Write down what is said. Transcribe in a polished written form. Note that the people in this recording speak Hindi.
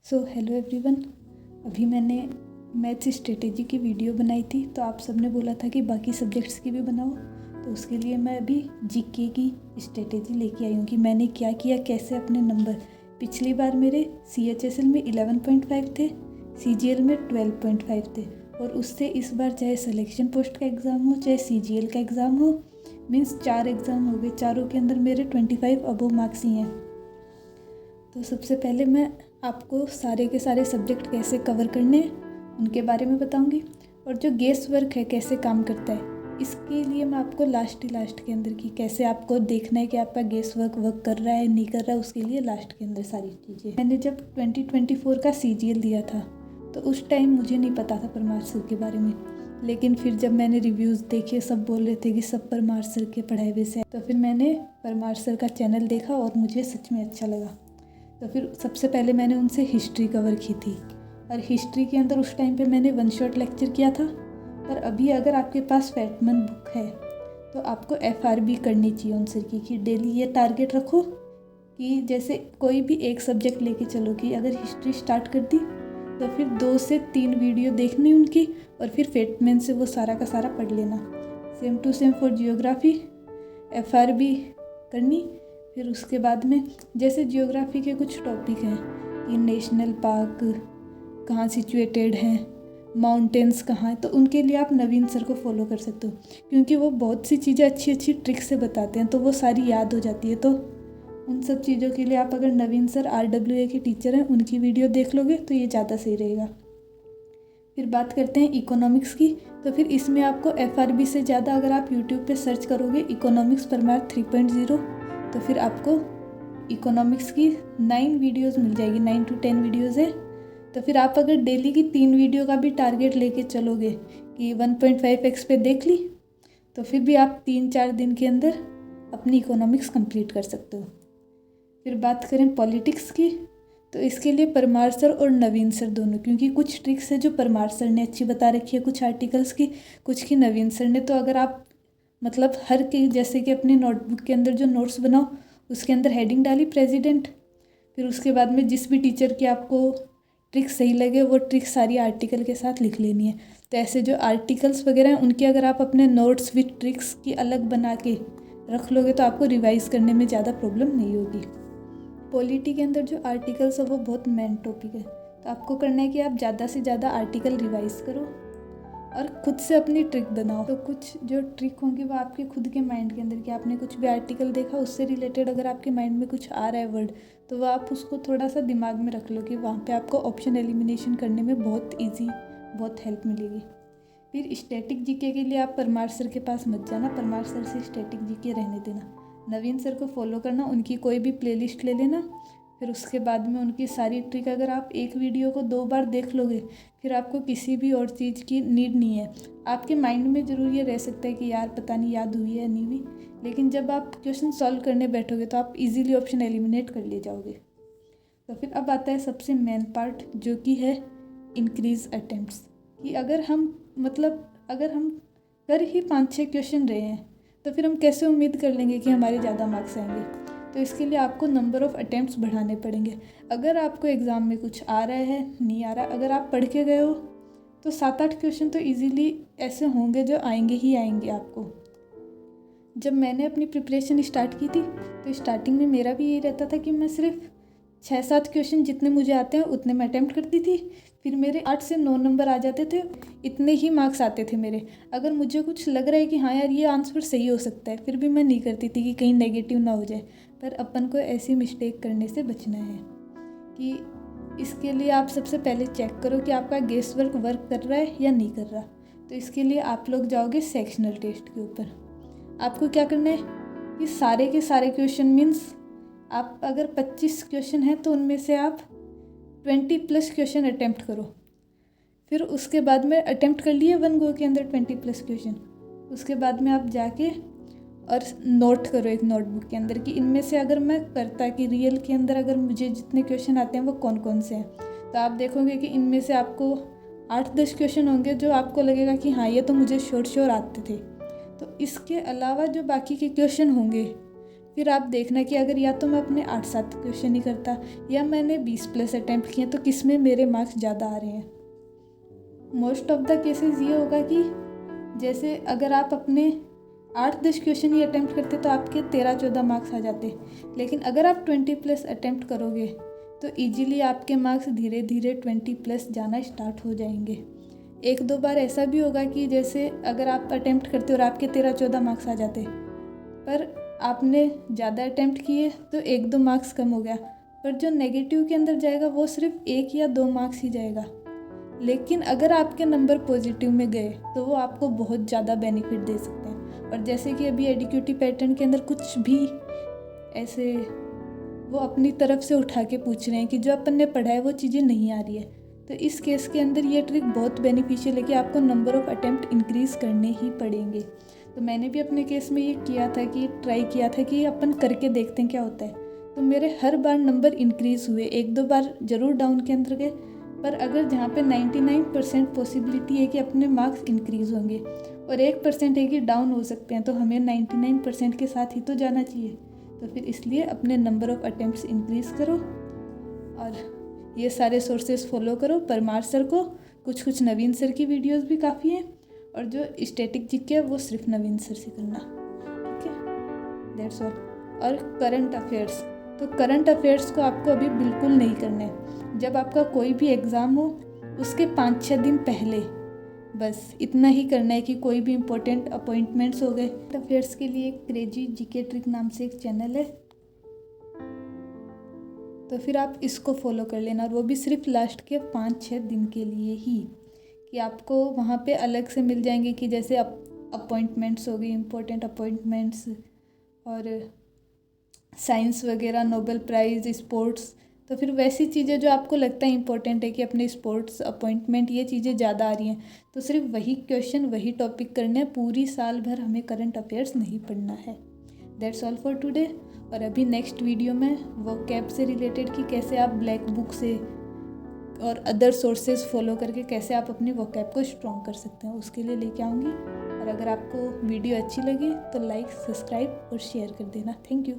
Hello everyone. अभी मैंने मैथ्स स्ट्रेटेजी की वीडियो बनाई थी, तो आप सबने बोला था कि बाकी सब्जेक्ट्स की भी बनाओ। तो उसके लिए मैं अभी जीके की स्ट्रेटेजी लेके आई हूँ कि मैंने क्या किया, कैसे अपने नंबर। पिछली बार मेरे CHSL में 11.5 थे, CGL में 12.5 थे, और उससे इस बार चाहे सिलेक्शन पोस्ट का एग्ज़ाम हो, चाहे CGL का एग्ज़ाम हो, मीन्स 4 एग्ज़ाम हो गए, चारों के अंदर मेरे 25 अबव मार्क्स ही हैं। तो सबसे पहले मैं आपको सारे के सारे सब्जेक्ट कैसे कवर करने हैं उनके बारे में बताऊंगी, और जो गेस वर्क है कैसे काम करता है इसके लिए मैं आपको लास्ट के अंदर की कैसे आपको देखना है कि आपका गेस वर्क कर रहा है नहीं कर रहा है, उसके लिए लास्ट के अंदर सारी चीज़ें। मैंने जब 2024 का CGL दिया था तो उस टाइम मुझे नहीं पता था परमार सर के बारे में, लेकिन फिर जब मैंने रिव्यूज़ देखे, सब बोल रहे थे कि सब परमार सर के पढ़ाए हुए से, तो फिर मैंने परमार सर का चैनल देखा और मुझे सच में अच्छा लगा। तो फिर सबसे पहले मैंने उनसे हिस्ट्री कवर की थी, और हिस्ट्री के अंदर उस टाइम पे मैंने 1 शॉट लेक्चर किया था। पर अभी अगर आपके पास फैटमन बुक है तो आपको FRB करनी चाहिए उन सर की, कि डेली ये टारगेट रखो कि जैसे कोई भी एक सब्जेक्ट लेके चलो, कि अगर हिस्ट्री स्टार्ट कर दी तो फिर 2 से 3 वीडियो देखनी उनकी, और फिर फैटमैन से वो सारा का सारा पढ़ लेना। Same to same for geography, FRB करनी। फिर उसके बाद में जैसे जियोग्राफी के कुछ टॉपिक हैं कि नेशनल पार्क कहाँ सिचुएटेड हैं, माउंटेन्स कहाँ हैं, तो उनके लिए आप नवीन सर को फॉलो कर सकते हो, क्योंकि वो बहुत सी चीज़ें अच्छी अच्छी ट्रिक से बताते हैं, तो वो सारी याद हो जाती है। तो उन सब चीज़ों के लिए आप अगर नवीन सर RWA के टीचर हैं उनकी वीडियो देख लोगे तो ये ज़्यादा सही रहेगा। फिर बात करते हैं इकोनॉमिक्स की। तो फिर इसमें आपको FRB से ज़्यादा अगर आप यूट्यूब पे सर्च करोगे इकोनॉमिक्स परमार 3.0, तो फिर आपको इकोनॉमिक्स की 9 वीडियोस मिल जाएगी, 9 to 10 वीडियोस है। तो फिर आप अगर डेली की 3 वीडियो का भी टारगेट लेके चलोगे कि 1.5x पे देख ली, तो फिर भी आप 3-4 दिन के अंदर अपनी इकोनॉमिक्स कंप्लीट कर सकते हो। फिर बात करें पॉलिटिक्स की, तो इसके लिए परमार सर और नवीन सर दोनों, क्योंकि कुछ ट्रिक्स है जो परमार सर ने अच्छी बता रखी है कुछ आर्टिकल्स की, कुछ की नवीन सर ने। तो अगर आप मतलब हर के जैसे कि अपनी नोटबुक के अंदर जो नोट्स बनाओ उसके अंदर हेडिंग डाली प्रेसिडेंट, फिर उसके बाद में जिस भी टीचर की आपको ट्रिक सही लगे वो ट्रिक सारी आर्टिकल के साथ लिख लेनी है। तो ऐसे जो आर्टिकल्स वगैरह हैं उनके अगर आप अपने नोट्स विथ ट्रिक्स की अलग बना के रख लोगे तो आपको रिवाइज़ करने में ज़्यादा प्रॉब्लम नहीं होगी। पॉलिटी के अंदर जो आर्टिकल्स है वो बहुत मेन टॉपिक है, तो आपको करना है कि आप ज़्यादा से ज़्यादा आर्टिकल रिवाइज़ करो और खुद से अपनी ट्रिक बनाओ। तो कुछ जो ट्रिक होंगी वो आपके खुद के माइंड के अंदर, कि आपने कुछ भी आर्टिकल देखा उससे रिलेटेड अगर आपके माइंड में कुछ आ रहा है वर्ड, तो वो आप उसको थोड़ा सा दिमाग में रख लो, कि वहाँ पे आपको ऑप्शन एलिमिनेशन करने में बहुत ईजी, बहुत हेल्प मिलेगी। फिर स्टैटिक जीके के लिए आप परमार सर के पास मत जाना, परमार सर से स्टैटिक जीके रहने देना, नवीन सर को फॉलो करना, उनकी कोई भी प्लेलिस्ट ले लेना। फिर उसके बाद में उनकी सारी ट्रिक अगर आप एक वीडियो को 2 बार देख लोगे फिर आपको किसी भी और चीज़ की नीड नहीं है। आपके माइंड में ज़रूर ये रह सकता है कि यार पता नहीं याद हुई है नहीं हुई, लेकिन जब आप क्वेश्चन सॉल्व करने बैठोगे तो आप इजीली ऑप्शन एलिमिनेट कर ले जाओगे। तो फिर अब आता है सबसे मेन पार्ट जो कि है इंक्रीज अटेम्प्ट्स, कि अगर हम कर ही 5-6 क्वेश्चन रहे हैं तो फिर हम कैसे उम्मीद कर लेंगे कि हमारे ज़्यादा मार्क्स आएंगे। तो इसके लिए आपको नंबर ऑफ़ अटेम्प्ट्स बढ़ाने पड़ेंगे। अगर आपको एग्ज़ाम में कुछ आ रहा है नहीं आ रहा, अगर आप पढ़ के गए हो तो 7-8 क्वेश्चन तो इजीली ऐसे होंगे जो आएंगे ही आएंगे आपको। जब मैंने अपनी प्रिपरेशन स्टार्ट की थी तो स्टार्टिंग में मेरा भी यही रहता था कि मैं सिर्फ 6-7 क्वेश्चन जितने मुझे आते हैं उतने मैं अटैम्प्ट करती थी, फिर मेरे 8 से 9 नंबर आ जाते थे, इतने ही मार्क्स आते थे मेरे। अगर मुझे कुछ लग रहा है कि हाँ यार ये आंसर सही हो सकता है, फिर भी मैं नहीं करती थी कि कहीं नेगेटिव ना हो जाए। पर अपन को ऐसी मिस्टेक करने से बचना है, कि इसके लिए आप सबसे पहले चेक करो कि आपका गेस वर्क कर रहा है या नहीं कर रहा। तो इसके लिए आप लोग जाओगे सेक्शनल टेस्ट के ऊपर। आपको क्या करना है कि सारे के सारे क्वेश्चन मीन्स आप अगर 25 क्वेश्चन हैं तो उनमें से आप 20+ क्वेश्चन अटैम्प्ट करो। फिर उसके बाद में अटैम्प्ट कर लिए 1 गो के अंदर 20+ क्वेश्चन, उसके बाद में आप जाके और नोट करो एक नोटबुक के अंदर कि इनमें से अगर मैं करता कि रियल के अंदर अगर मुझे जितने क्वेश्चन आते हैं वो कौन कौन से हैं, तो आप देखोगे कि इनमें से आपको 8-10 क्वेश्चन होंगे जो आपको लगेगा कि हाँ ये तो मुझे श्योर आते थे। तो इसके अलावा जो बाकी के क्वेश्चन होंगे फिर आप देखना कि अगर या तो मैं अपने 8-7 क्वेश्चन ही करता या मैंने 20+ अटैम्प्ट किए तो किस में मेरे मार्क्स ज़्यादा आ रहे हैं। मोस्ट ऑफ द केसेस ये होगा कि जैसे अगर आप अपने 8-10 क्वेश्चन ही अटैम्प्ट करते तो आपके 13-14 मार्क्स आ जाते, लेकिन अगर आप 20+ अटैम्प्ट करोगे तो ईजिली आपके मार्क्स धीरे धीरे 20+ जाना स्टार्ट हो जाएंगे। 1-2 बार ऐसा भी होगा कि जैसे अगर आप अटैम्प्ट करते और आपके 13-14 मार्क्स आ जाते, पर आपने ज़्यादा अटैम्प्ट किए तो 1-2 मार्क्स कम हो गया, पर जो नेगेटिव के अंदर जाएगा वो सिर्फ 1 या 2 मार्क्स ही जाएगा। लेकिन अगर आपके नंबर पॉजिटिव में गए तो वो आपको बहुत ज़्यादा बेनिफिट दे सकते हैं। और जैसे कि अभी एडीक्यूटी पैटर्न के अंदर कुछ भी ऐसे वो अपनी तरफ से उठा के पूछ रहे हैं कि जो अपन ने पढ़ा है वो चीज़ें नहीं आ रही है, तो इस केस के अंदर ये ट्रिक बहुत बेनिफिशियल है कि आपको नंबर ऑफ़ अटैम्प्ट इंक्रीज़ करने ही पड़ेंगे। तो मैंने भी अपने केस में ये किया था कि ट्राई किया था कि अपन करके देखते हैं क्या होता है, तो मेरे हर बार नंबर इंक्रीज़ हुए। 1-2 बार ज़रूर डाउन के अंदर गए, पर अगर जहाँ पे 99% पॉसिबिलिटी है कि अपने मार्क्स इंक्रीज़ होंगे और 1% है कि डाउन हो सकते हैं, तो हमें 99% के साथ ही तो जाना चाहिए। तो फिर इसलिए अपने नंबर ऑफ़ अटैम्प्ट्स इंक्रीज़ करो और ये सारे सोर्सेज फॉलो करो। परमार सर को, कुछ नवीन सर की वीडियोस भी काफ़ी हैं, और जो स्टैटिक जीके है वो सिर्फ नवीन सर से करना, ठीक है, दैट्स ऑल। और करंट अफेयर्स, तो करंट अफेयर्स को आपको अभी बिल्कुल नहीं करना है। जब आपका कोई भी एग्ज़ाम हो उसके 5-6 दिन पहले बस इतना ही करना है कि कोई भी इम्पोर्टेंट अपॉइंटमेंट्स हो गए। अफेयर्स के लिए एक क्रेजी जीके ट्रिक नाम से एक चैनल है, तो फिर आप इसको फॉलो कर लेना, और वो भी सिर्फ लास्ट के 5-6 दिन के लिए ही, कि आपको वहाँ पे अलग से मिल जाएंगे कि जैसे अपॉइंटमेंट्स हो गई, इम्पोर्टेंट अपॉइंटमेंट्स, और साइंस वगैरह, नोबेल प्राइज़, स्पोर्ट्स। तो फिर वैसी चीज़ें जो आपको लगता है इंपॉर्टेंट है कि अपने स्पोर्ट्स अपॉइंटमेंट ये चीज़ें ज़्यादा आ रही हैं, तो सिर्फ वही क्वेश्चन वही टॉपिक करने हैं। पूरी साल भर हमें करंट अफेयर्स नहीं पढ़ना है। That's all for today. और अभी नेक्स्ट वीडियो में वोकैब से रिलेटेड कि कैसे आप ब्लैक बुक से और अदर सोर्सेज फॉलो करके कैसे आप अपनी वोकैब को स्ट्रॉन्ग कर सकते हैं, उसके लिए लेके आऊँगी। और अगर आपको वीडियो अच्छी लगी तो लाइक, सब्सक्राइब और शेयर कर देना। Thank you.